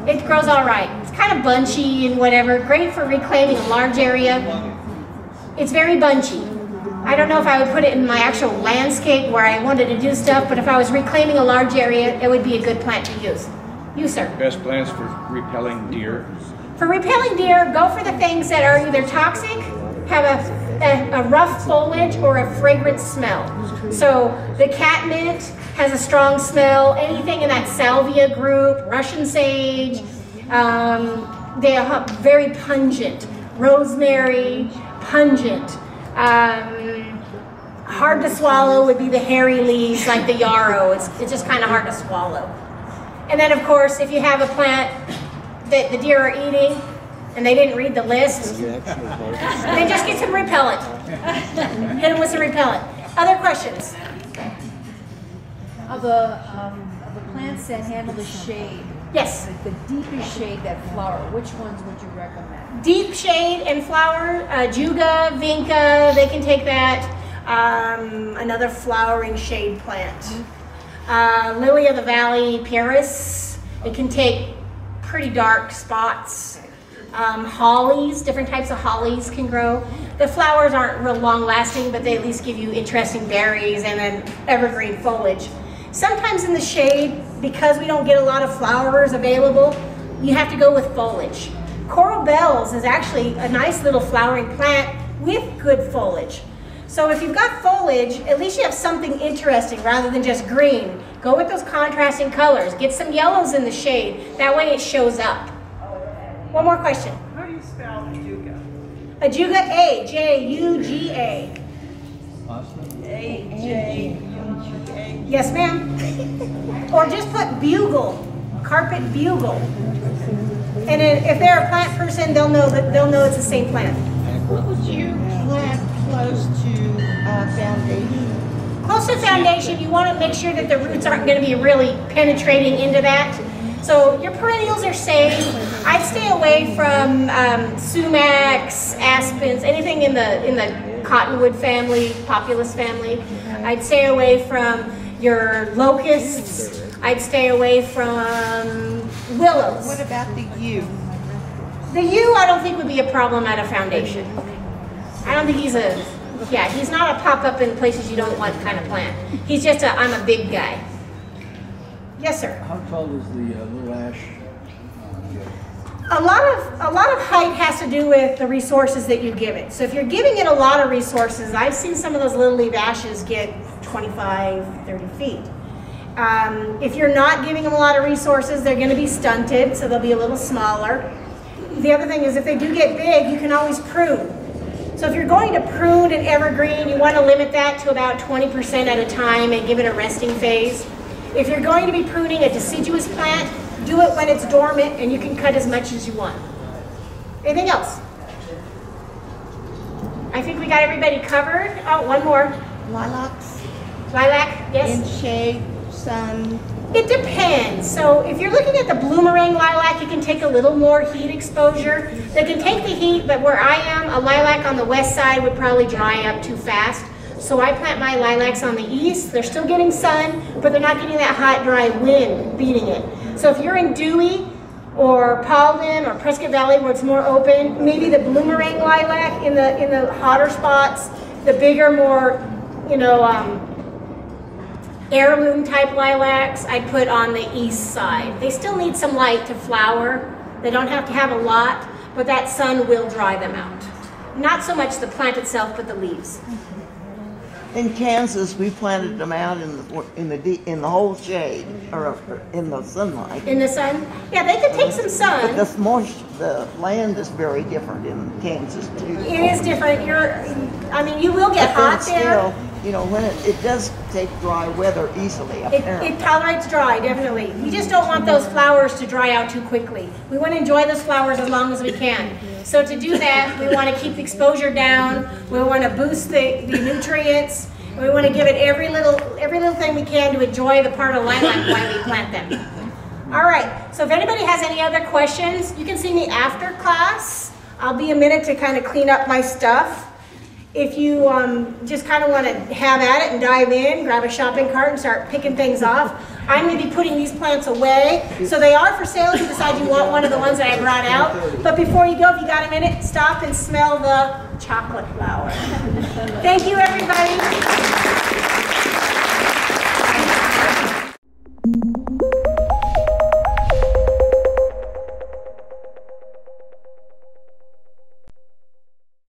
It grows all right. It's kind of bunchy and whatever. Great for reclaiming a large area. It's very bunchy. I don't know if I would put it in my actual landscape where I wanted to do stuff, but if I was reclaiming a large area, it would be a good plant to use. You, sir. Best plants for repelling deer? For repelling deer, go for the things that are either toxic, have a rough foliage, or a fragrant smell. So the catmint has a strong smell. Anything in that salvia group, Russian sage, they are very pungent. Rosemary, pungent. Hard to swallow would be the hairy leaves like the yarrow. It's just kind of hard to swallow. And then of course, if you have a plant that the deer are eating and they didn't read the list, then just get some repellent. Hit them with some repellent. Other questions? Of the plants that handle the shade, Yes. the deepest shade that flower, which ones would you recommend? Deep shade and flower, juga, vinca, they can take that. Another flowering shade plant. Lily of the Valley, Paris, it can take pretty dark spots. Hollies, different types of hollies can grow. The flowers aren't real long lasting, but they at least give you interesting berries and then evergreen foliage. Sometimes in the shade, because we don't get a lot of flowers available, you have to go with foliage. Coral bells is actually a nice little flowering plant with good foliage. So if you've got foliage, at least you have something interesting rather than just green. Go with those contrasting colors. Get some yellows in the shade. That way it shows up. One more question. How do you spell Ajuga? Ajuga, A, J-U-G-A. A-J-U-G-A. Yes, ma'am. Or just put bugle, carpet bugle. And then if they're a plant person, they'll know it's the same plant. What would you plant close to foundation? Close to foundation, you want to make sure that the roots aren't going to be really penetrating into that. So your perennials are safe. I'd stay away from sumacs, aspens, anything in the cottonwood family, populus family. I'd stay away from your locusts. I'd stay away from willows. What about the yew? The yew I don't think would be a problem at a foundation. I don't think he's not a pop-up in places you don't want kind of plant. He's just I'm a big guy. Yes, sir. How tall is the little ash? A lot of height has to do with the resources that you give it. So if you're giving it a lot of resources, I've seen some of those little leaf ashes get 25, 30 feet. If you're not giving them a lot of resources, they're going to be stunted, so they'll be a little smaller. The other thing is if they do get big, you can always prune. So if you're going to prune an evergreen, you want to limit that to about 20% at a time and give it a resting phase. If you're going to be pruning a deciduous plant, do it when it's dormant and you can cut as much as you want. Anything else? I think we got everybody covered. Oh, one more. Lilacs? Lilac, yes? In shade, sun? It depends. So if you're looking at the bloomerang lilac, you can take a little more heat exposure. They can take the heat, but where I am, a lilac on the west side would probably dry up too fast. So I plant my lilacs on the east. They're still getting sun, but they're not getting that hot, dry wind beating it. So if you're in Dewey or Paulden or Prescott Valley where it's more open, maybe the bloomerang lilac in the hotter spots, the bigger, more, heirloom type lilacs, I'd put on the east side. They still need some light to flower. They don't have to have a lot, but that sun will dry them out. Not so much the plant itself, but the leaves. In Kansas, we planted them out in the whole shade, or in the sunlight. In the sun? Yeah, they could take some sun. But the land is very different in Kansas too. It is different. You will get hot there. Still, when it does take dry weather easily up there. It tolerates dry, definitely. We just don't want those flowers to dry out too quickly. We want to enjoy those flowers as long as we can. So to do that, we want to keep the exposure down. We want to boost the nutrients. We want to give it every little thing we can to enjoy the part of lilac while we plant them. All right, so if anybody has any other questions, you can see me after class. I'll be a minute to kind of clean up my stuff. If you just kind of want to have at it and dive in, grab a shopping cart and start picking things off, I'm going to be putting these plants away. So they are for sale if you decide you want one of the ones that I brought out. But before you go, if you got a minute, stop and smell the chocolate flower. Thank you, everybody.